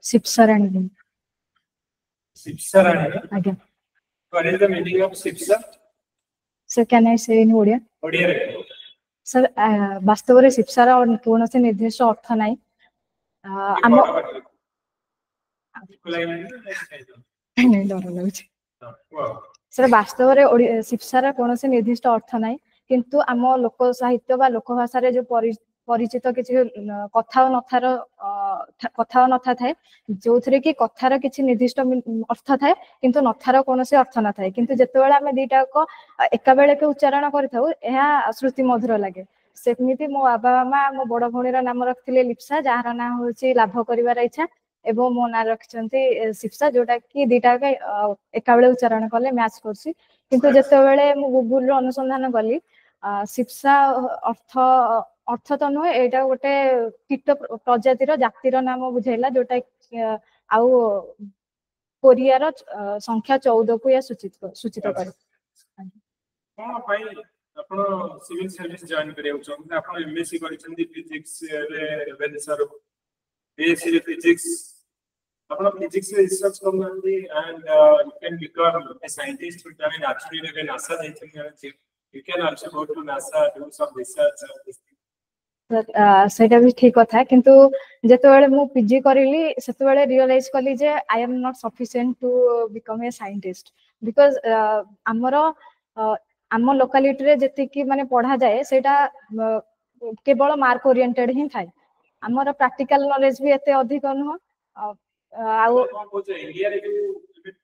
Sipsarani. Sipsarani. Again. What is the meaning of Sipsa? Sir, can I say in Odia? Odia. Sir, ବାସ୍ତବରେ ଶିପ୍ସାର କୌଣସି ନିର୍ଦ୍ଦିଷ୍ଟ ଅର୍ଥ ନାହିଁ ଆମ ଡର ଲାଗୁଛି ସାର୍ ବାସ୍ତବରେ ଶିପ୍ସାର କୌଣସି ନିର୍ଦ୍ଦିଷ୍ଟ ଅର୍ଥ ନାହିଁ କିନ୍ତୁ ଆମ ଲୋକ ସାହିତ୍ୟ ବା ଲୋକ ଭାଷାରେ ଯୋଉ ପରିଚିତ କିଛି କଥା ନଥାଏ ଯୋଉଥିରେ କି କଥାର କିଛି ନିର୍ଦ୍ଦିଷ୍ଟ ଅର୍ଥ ଥାଏ କିନ୍ତୁ ନଥାର କୌଣସି ଅର୍ଥ ନଥାଏ କିନ୍ତୁ ଯେତେବେଳେ ଆମେ ଦିଟାକ ଏକାବେଳକେ ଉଚ୍ଚାରଣ କରିଥାଉ ଏହା ଶ୍ରୁତି ମଧୁର ଲାଗେ ସେମିତି ମୋ ବାବା ମାମା ମୋ ବଡ ଭଉଣୀର ନାମ ରଖିଥିଲେ ଲିପ୍ସା ଯାହାର ନାଁ ହଉଛି ଲାଭ କରିବାର ଇଚ୍ଛା ଏବଂ ମୋ ନାଁ ରଖିଛନ୍ତି ଶିପ୍ସା ଯୋଉଟା କି ଦିଟାକ ଏକାବେଳେ ଉଚ୍ଚାରଣ କଲେ ମ୍ୟାଚ୍ କରୁଛି କିନ୍ତୁ ଯେତେବେଳେ ମୁଁ ଗୁଗୁଲରେ ଅନୁସନ୍ଧାନ କଲି ଶିପ୍ସା ଅର୍ଥ ତ ନୁହେଁ ଏଇଟା ଗୋଟେ କୀଟ ପ୍ରଜାତିର ଜାତିର ନାମ ବୁଝେଇଲା ଯୋଉଟା ଆଉ କୋରିଆର ସଂଖ୍ୟା 14 କୁ ସୂଚିତ କରେ ଆପଣ ସିଭିଲ ସର୍ଭିସ ଜଏନ୍ କରିବାକୁ ଚାହୁଁଛନ୍ତି ଆପଣ ଏମଏସସି କରିଛନ୍ତି ଫିଜିକ୍ସ ରେ ରେଭେନ୍ସାର ବିଏସସି ରେ ଫିଜିକ୍ସ ଆପଣ ଫିଜିକ୍ସ ରେ ରିସର୍ଚ୍ଚ କରୁଛନ୍ତି and you can become a scientist with I mean actually ରେ NASA ଯାଇଛନ୍ତି you can also go to NASA do some research on this ସେଇଟା ବି ଠିକ କଥା କିନ୍ତୁ ଯେତେବେଳେ ମୁଁ ପିଜି କରିଲି ସେତେବେଳେ ରିଅଲାଇଜ କଲି ଯେ I am not sufficient to become a scientist because ଆମ ଲୋକାଲିଟିରେ ଯେତିକି ମାନେ ପଢାଯାଏ ସେଇଟା କେବଳ ମାର୍କ ଓରିଏଣ୍ଟେଡ ହିଁ ଥାଏ ଆମର ପ୍ରାକ୍ଟିକାଲ ନଲେଜ ବି ଏତେ ଅଧିକ ନୁହଁ ଆଉ ଇଣ୍ଡିଆରେ ଯୋଉ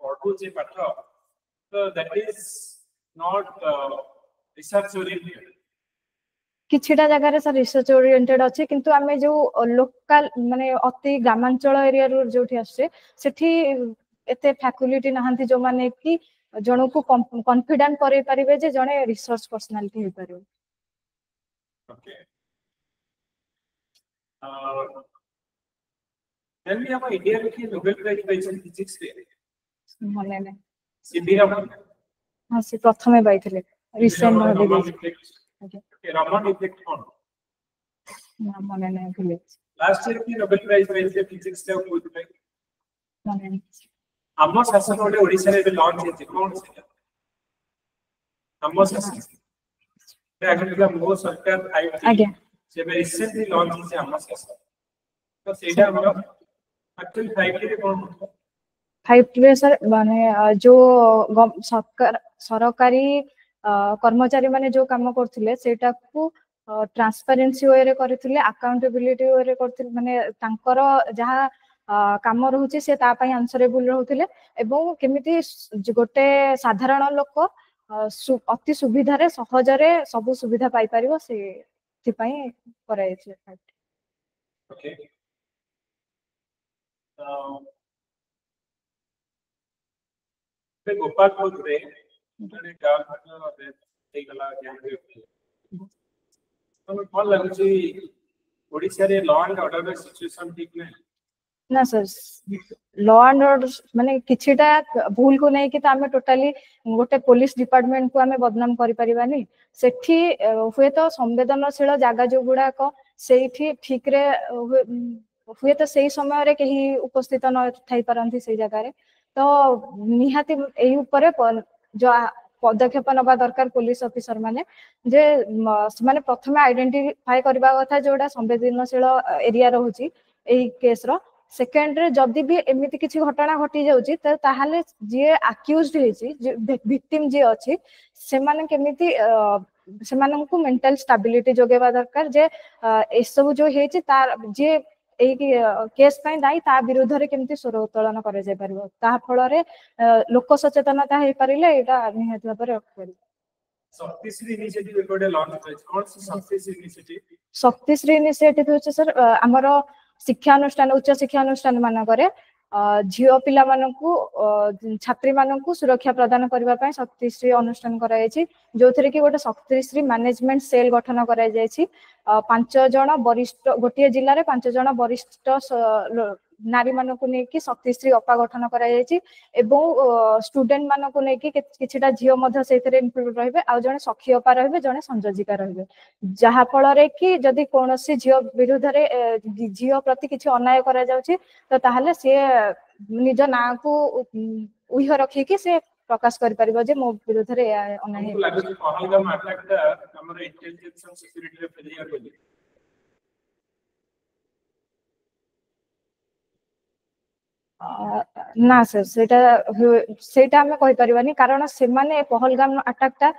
ପଢୁଛେ ପାଠ ତ that is not research oriented किछिटा जगह रे सर रिसर्च ओरिएंटेड अछि किंतु आमे जो लोकल माने अति ग्रामांचल एरिया रो जोठी आसे सेठी एते फैकल्टी नहांती जो माने कि जणो को कॉन्फिडेंट करे परिबे जे जणे रिसर्च पर्सनालिटी हे परिबे ओके देन भी हम इंडिया में की नोबेल प्राइज पाइछन फिजिक्स रे मने ने सीबी रमन हां से प्रथमे पाइथिले रिसेंट रमन इफेक्ट कोन ना मने ने भूले लास्ट ईयर की नोबेल प्राइज पाइछे फिजिक्स रे कोन थे मने ने हमर शासन ओडे ओडिसा रे लॉन्च हेछि कोन से हमर शासन एक्चुअली मो सरकार 5T आज्ञा से रिसेंटली लॉन्च हेछि हमर शासन तो सेटा हमर एक्चुअली 5T रे कोन 5T रे सर माने जो सरकारी कर्मचारी माने जो काम करथिले सेटा को ट्रांसपेरेंसी वे रे करथिले अकाउंटेबिलिटी वे रे करथिले माने तांकर जहा काम रहउची से ता पई आंसरेबल रहउथिले एवं केमिति गोटे साधारण लोक अति सुविधा रे सहज रे सब सुविधा पाई परिबो से थि पई कराय छै ओके गोपालपुर रे माने गांव में गला ज्ञान रे तो कोन लागुची ओडिसा रे लॉ एंड ऑर्डर रे सिचुएशन ठीक नै ना सर लॉ एंड ऑर्डर माने किछिटा भूल को नै कि त हमें टोटली गोटे पुलिस डिपार्टमेंट को हमें बदनाम करि परिबानी सेठी हुए तो संवेदनशील जागा जो गुडा को सेठी ठीक रे हुए तो सही समय रे केही उपस्थित न थाई परंती से जगह रे तो निहाती एही ऊपर जो पदक्षेप नबा दरकार पुलिस ऑफिसर माने जे माने प्रथमे आइडेंटिफाई करबा कथा जोडा संवेदनशील एरिया रहउची एही केस रो सेकेंड रे जदी भी एमिति किछि घटना घटी जाउची त ताहाले जे अक्यूज्ड हेची जे विक्टिम जे अछि से माने केमिति से मानन को मेंटल स्टेबिलिटी जोगेबा दरकार जे ए सब जो हेची तार जे एही केस पई दाई ता विरुद्ध रे केमिति स्वर उत्तोलन करे जाय परबो ता फल रे लोक सचेतनता हे परिले एटा निहाती भाबरे रखबे शक्तिश्री इनिशिएटिव एकोडे लॉन्च होइछ कोन शक्तिश्री इनिशिएटिव होछ सर हमरो शिक्षा अनुष्ठान उच्च शिक्षा अनुष्ठान मानक रे झियो पिला मानकू छात्री मानकू सुरक्षा प्रदान करबा पय शक्तिश्री अनुष्ठान कराय छि जोथरे कि गोटे शक्तिश्री मैनेजमेंट सेल गठन कराय जाय छि 5 जण वरिष्ठ गोटे जिल्ला रे 5 जण वरिष्ठ नारी मानक नहीं कि शक्तिश्री अपा गठन करा जायछि एवं स्टूडेंट मानक नहीं कि किछिटा झियो मध्य सेथिरे इंक्लूड रहबे आ जने सखी अपा रहबे जने संयोजिका रहबे जहा फल रे कि जदि कोनोसी झियो विरुद्ध रे झियो प्रति किछि अन्याय करा जाउछि तो ताहले से निज ना को उह रखी कि से प्रकाश कर परिबो जे मो विरुद्ध रे अन्याय हमको लागै छै पहलगाम अटैक हमर इंटेलिजेंस एंड सिक्योरिटी रे फेलियर होली ना सर सेटा हमें कहि परिबानी कारण से माने पहलगाम अटैक ता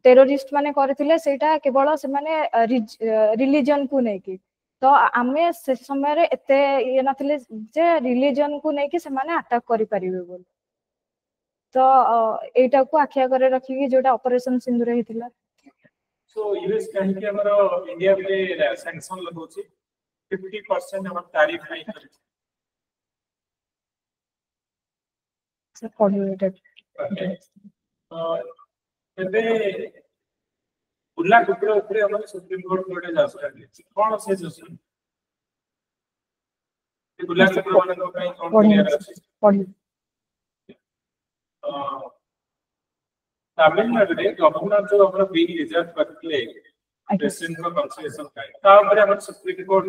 टेररिस्ट माने करथिले सेटा केवल से माने रिलीजन को नै कि तो आमे से समय रे एते ये नथिले जे रिलीजन को नै कि से माने अटैक करि परिबे बोल तो एटा को आखिया करे रखी कि जोटा ऑपरेशन सिंदूर हेतिला सो यूएस कहि के हमर इंडिया पे सैंक्शन लगोछि 50% हमर टैरिफ हाई कर से कोऑर्डिनेटेड एबे उल्ला कुकुर ऊपर हमर सुप्रीम कोर्ट कोटे जासुराली कोन से जसन उल्ला कुकुर मानक पई कोन क्लियर अछि पढ़ी तमिलनाडु रे गवर्नर जो हमर बिल रिजर्व करथले प्रेसिडेंट को कंसलेशन काई ता ऊपर हमर सुप्रीम कोर्ट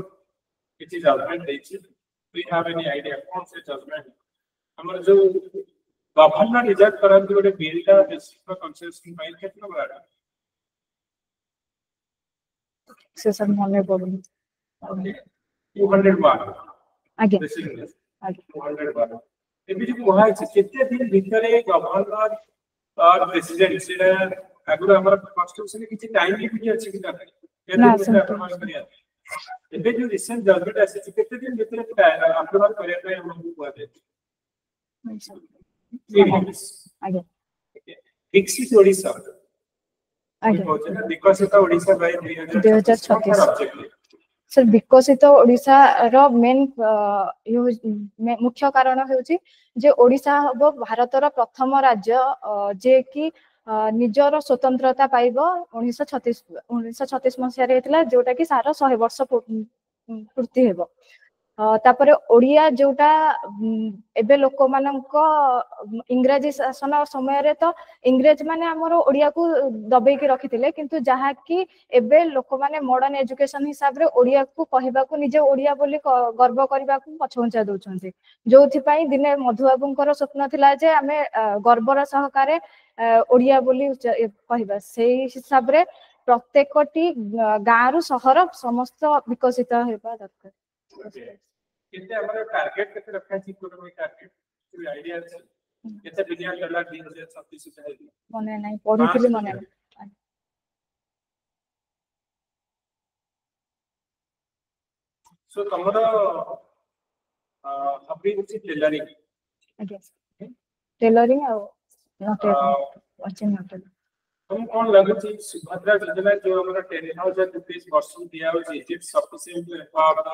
किछि जजमेंट दैछि वी हैव एनी आईडिया कोन से जजमेंट हमर जो गवर्नर रिजर्व करथि गोटे बिल का प्रेसिडेंट को कंसलेशन काई केतना बड़ा से सब मने पड़ुनी 200 बार आगे प्रेसिडेंट आगे 200 बार एबि जो कोहा छै केते दिन भितरे गवर्नर और प्रेसिडेंट से अगर हमर कॉन्स्टिट्यूशन किछि टाइम लिमिट अछि कि ना एबे जो रिसेंट जजमेंट अछि केते दिन भितरे अप्रूवल करे पे हमहु बुआ दे आगे विकसित ओडिशा आगे विकसित ओडिशा बाय 2036 सर विकसित ओडिशा रो मेन मुख्य कारण हेउची जे ओडिशा हबो भारतर प्रथम राज्य जे कि निजर स्वतंत्रता पाइबो 1936 मसिया रे हेतला जोटा कि सारा 100 वर्ष पूर्ति हेबो तापरे ओडिया जोटा एबे लोक मानक इंग्रजी शासन समय रे तो इंग्रेज माने हमर ओडिया को दबे के रखिथिले किंतु जहा कि एबे लोक माने मॉडर्न एजुकेशन हिसाब रे ओडिया को कहबा को निजे ओडिया बोली गर्व करबा को पछौंचा दोछन्ते जोथि पई दिने मधुबाबुंकर स्वप्न थिला जे हमें गर्वर सहकारे ओडिया बोली कहबा सेही हिसाब रे प्रत्येकटी गाँ रु शहर समस्त विकसित हेबा दरकार केते हमर टारगेट केते रखा छी इकोनॉमिक टारगेट कोई आईडिया छै केते बिलियन डॉलर 2036 से मने नाही पढिथिले मने सो तमरो अभी कुछ टेलरिंग टेलरिंग आ नॉट वाचिंग नॉट हम कोन लागै छी सुभद्रा योजना जो हमरा 10000 रुपीस वर्ष दिया हो is it sufficient for the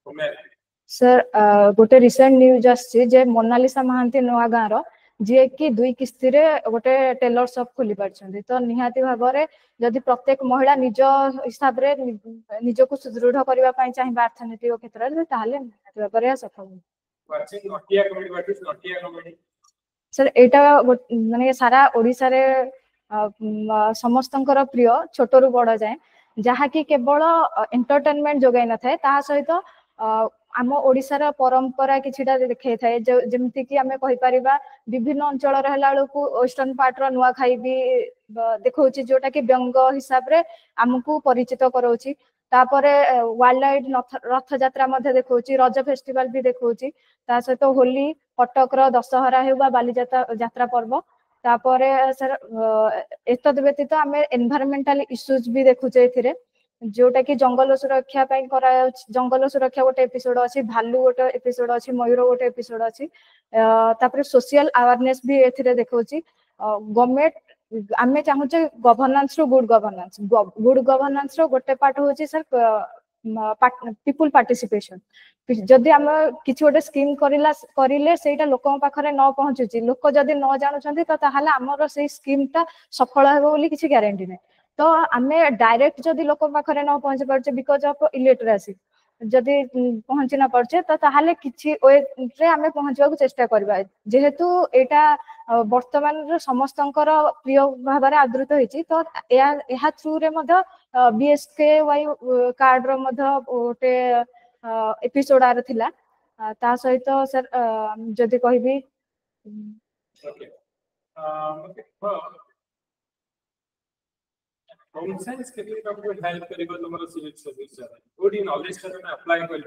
women sir गोटे रिसेंट न्यूज आछि जे मोनालिसा महांती नवा गाँ रो जे कि 2 किस्ती रे गोटे टेलर शॉप खोली परछन्ती तो निहाती भाबरे जदि प्रत्येक महिला निज हिसाब रे निज को सुदृढ़ करबा पई चाहिबा अर्थनीतिक क्षेत्र रे ताहले निहाती भाबरे सफल वाचिंग नटिया कमेडी वाटिस नटिया कमेडी सर एटा माने सारा ओडिसा रे समस्तंकर प्रिय छोटो रु बड़ जाए जहा कि केवल एंटरटेनमेंट जोगाई न थाए ता सहित आम ओडिसार परंपरा किछिटा देखाई थाए जेमति कि आमे कहि परिबा विभिन्न अंचल रहला को वेस्टर्न पार्ट रो नुआ खाई भी देखौची जोटा कि व्यंग हिसाब रे हमकु परिचित करौची तापरे वाइल्ड लाइफ रथ यात्रा मध्ये देखौची रज फेस्टिवल भी देखौची ता सहित होली कटक रो दशहरा हेबा बाली यात्रा पर्व तापरे सर एतद व्यतीत आमे एनवायरमेंटल इश्यूज भी देखुचे एथिरे जोटा कि जंगल सुरक्षा पई करा जंगल सुरक्षा गोटे एपिसोड अछि भालू गोटे एपिसोड अछि मयूर गोटे एपिसोड अछि तापरे सोशल अवेयरनेस भी एथिरे देखौची गवर्नमेंट आमे चाहूचे गवर्नेंस रो गुड गवर्नेंस रो गोटे पार्ट होची सर पीपल पार्टिसिपेशन जदि हम किछि गोटे स्कीम करिले सेटा लोकन पाखरे न पहुंचुची लोक जदि न जानुचंती त ताहाले हमर सेही स्कीम ता सफल हेबो बोली किछि ग्यारंटी नै तो आमे डायरेक्ट जदि लोक पाखरे न पहुंच परचे बिकॉज ऑफ इलिटरेसी जदि पहुंची न पारछे तो ताहाले किछि ओए रे आमे पहुंचवा को चेष्टा करबा जेहेतु एटा वर्तमान समस्तंकर प्रिय भाबरे आदृत होईची तो एहा थ्रू रे मध बीएसकेवाई कार्ड रो मध ओटे एपिसोड आर थिला ता सहित सर जदि कहबी ओके होम साइंस के लिए आपको हेल्प करेगा तुम्हारा सिविल सर्विस ओडी नॉलेज करना अप्लाई कर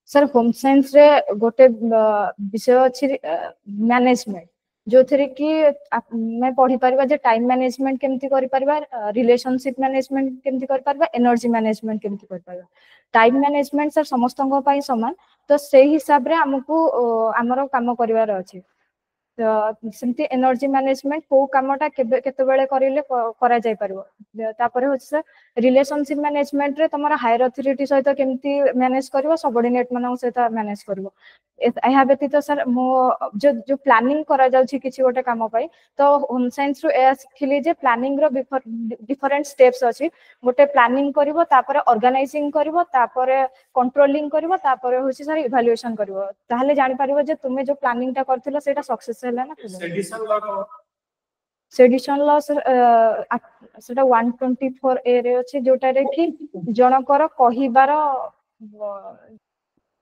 सर होम साइंस रे गोटे विषय अछि मैनेजमेंट जो थरे कि मैं पढ़ी परबा जे टाइम मैनेजमेंट केमती करि परबा रिलेशनशिप मैनेजमेंट केमती करि परबा एनर्जी मैनेजमेंट केमती करि परबा टाइम मैनेजमेंट सर समस्तंग पई समान तो सेही हिसाब रे हमकु हमरो काम करिवार अछि सेमती एनर्जी मैनेजमेंट को कामटा केते बेले करिले करा जाय परबो तापरे होछ सर रिलेशनशिप मैनेजमेंट रे तमरा हायर अथॉरिटी सहित केमती मैनेज करबो सबऑर्डिनेट मानन सहित मैनेज करबो एहा व्यतीत सर मो जो प्लानिंग करा जाउछि किछि गोटे काम पई तो होम साइंस रो ए सिखिली जे प्लानिंग रो डिफरेंट स्टेप्स अछि गोटे प्लानिंग करबो तापरे ऑर्गेनाइजिंग करबो तापरे कंट्रोलिंग करबो तापरे होछि सर इवैल्यूएशन करबो ताहले जानि परिबो जे तुमे जो प्लानिंग ता करथिलो सेटा सक्सेस हैला ना सेडिशन लॉ सेटा 124 ए रे अछि जोटा रे कि जनकर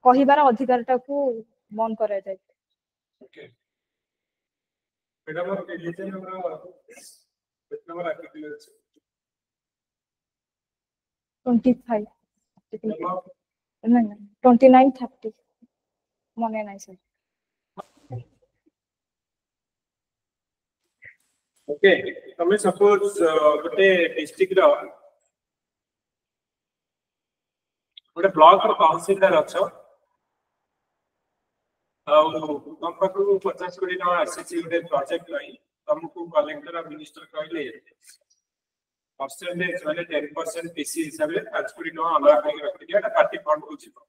कहिबार अधिकार टाकू मन करा जाय ओके बेटा मोर रिलीजन हमरा नंबर आर्टिकल 25 नहीं 29 30 मने नहीं सर ओके तमे सपोज गोटे डिस्ट्रिक्ट रो गोटे ब्लॉक रो काउंसिलर अछो तुम पाखु 50 कोटी टका आसीछि गोटे प्रोजेक्ट लाई तुमको कलेक्टर और मिनिस्टर कहले परसेंटेज वाले 10% पीसी हिसाब रे 5 कोटी टका अलग करके रखि दिया पार्टी फंड को छिपो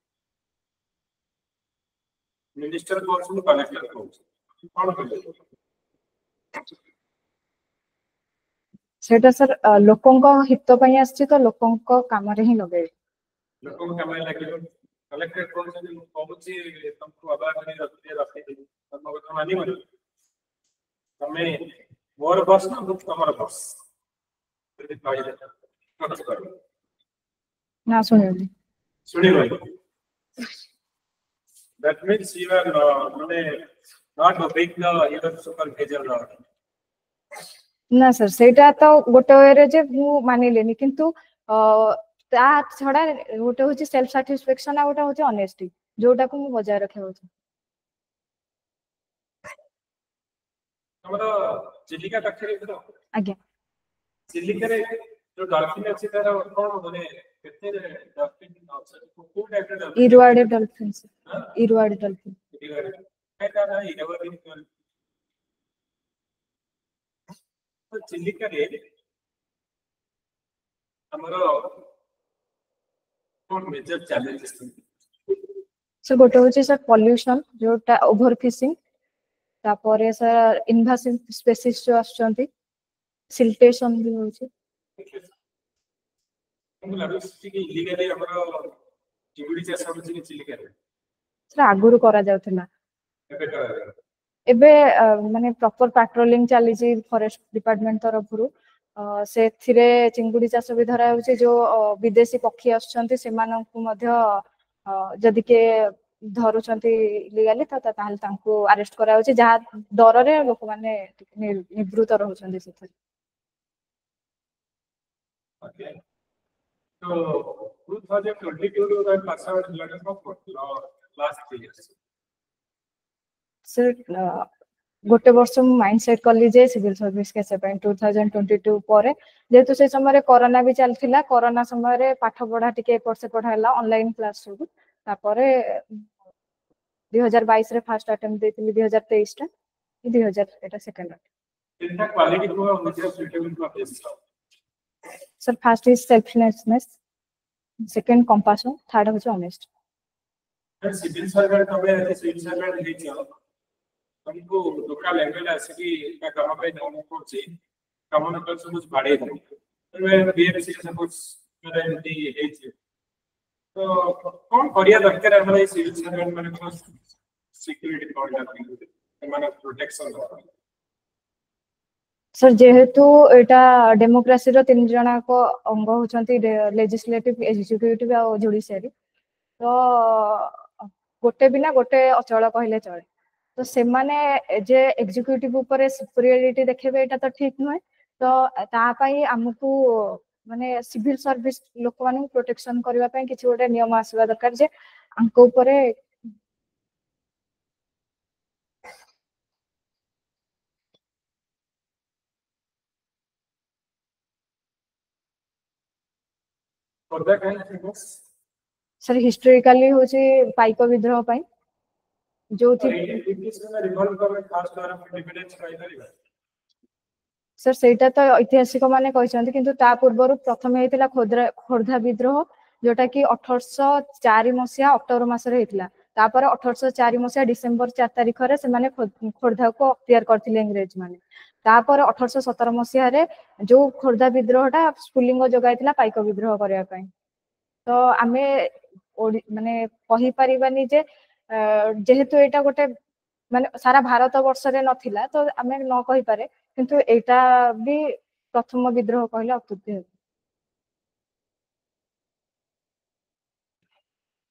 मिनिस्टर को कलेक्टर को कोन कहले सेटा सर लोकंक हित पई आछि तो लोकंक काम रे ही लगे लोकंक काम रे लागिलो कलेक्टर कोन से कहूची तुमको अबा करी रखि तुम कथा मानी मन तमे मोर बस ना तमर बस यदि कहि देता ना सुनियो सुनियो that means you are not obeying the your supervisor ना सर सेटा तो गोटे वे रे जे मु मानि लेनी किंतु ता छडा गोटे होची सेल्फ सैटिस्फैक्शन आ गोटे होची ऑनेस्टी जोटा को मु बजाय रखे होची हमरा चिलिका पाखरे तो आज्ञा चिलिका रे जो डॉल्फिन अछि तार कोन माने केते डॉल्फिन अछि को टाइप रे इरवाडे डॉल्फिन इरवाडे डॉल्फिन एटा ना इरवाडे तो चिलिका रे हमरो कोन मेजर चैलेंजेस सर गोटे होची सर पॉल्यूशन जोटा ओवर फिशिंग तापरे सर इन्वासिव स्पीसीज जो आछंती सिल्टेशन भी होची हम लागुसी कि इलीगली हमरो चिंगुडी चाष होची चिलिका रे सर आगुरु करा जाउथला एबे माने प्रॉपर पेट्रोलिंग चली जी फॉरेस्ट डिपार्टमेंट तरफरु से थिरे चिंगुडी चाष भी धरा होची जो विदेशी पक्षी आछंती से मानकु मध्य जदि के धरुचंती इलीगली तो ताहल तांको अरेस्ट करा होची जहा डर रे लोक माने निवृत्त रहउचंती सेथि ओके तो 2022 रो pass out letter of last 3 years sir गोटे वर्ष माइंड सेट कली जे सिविल सर्विस के से 2022 परे जेतु से समय कोरोना भी चलथिला कोरोना समय रे पाठ पढ़ा टिके एपट से पढ़ाला ऑनलाइन क्लास सब तापरे 2022 रे फर्स्ट अटेम्प्ट देतिली 2023 टा 2000 एटा सेकंड इनका क्वालिटी को मुझे suitable to this sir first is selflessness second compassion third होच ऑनेस्ट सिविल सर्वेंट तबे सिविल सर्वेंट हे छ हमको दुका लेवल आसी का काम पे नमो कोची काम न कर सब बाड़े दे तबे बीएमसी सपोज करंटी हे छ तो कौन करिया दरकार हमरा ई सिविल सर्वेंट माने को सिक्योरिटी कौन करते माने प्रोटेक्शन सर जेहेतु एटा डेमोक्रेसी रो तीन जनाक अंग होचंती लेजिस्लेटिव एग्जीक्यूटिव और जुडिशियरी तो गोटे बिना गोटे अचल कहले चले तो से माने जे एग्जीक्यूटिव ऊपर सुपीरियरिटी देखेबे एटा तो ठीक नुहे तो ता पई हमकु माने सिविल सर्विस लोक माने प्रोटेक्शन करबा पई किछि गोटे नियम आसीबा दरकार जे अंको ऊपर for that kind of sir historically होची पाइक विद्रोह पई जो थी रिवॉल्व कर खास द्वारा इंडिपेंडेंस पाई परिबा सर सेटा तो ऐतिहासिक माने कहछन्ति किंतु ता पूर्वरु प्रथम हेतिला खोर्धा विद्रोह जोटा कि 1804 मसिया अक्टोबर मासरे हेतिला तापर 1804 मसिया डिसेंबर 4 तारिख रे से माने खोर्धा को अक्तियार करथिले अंग्रेज माने तापर 1817 मसिया रे जो खोर्धा विद्रोहटा स्फुलिंग जोगाइतिला पाइक विद्रोह करया पई तो आमे माने कहि परिबानी जे जेहेतु एटा गोटे माने सारा भारत वर्ष रे नथिला तो आमे न कहि पारे किंतु एटा भी प्रथम विद्रोह कहले अत्युक्ति है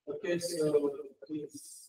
Okay, so please.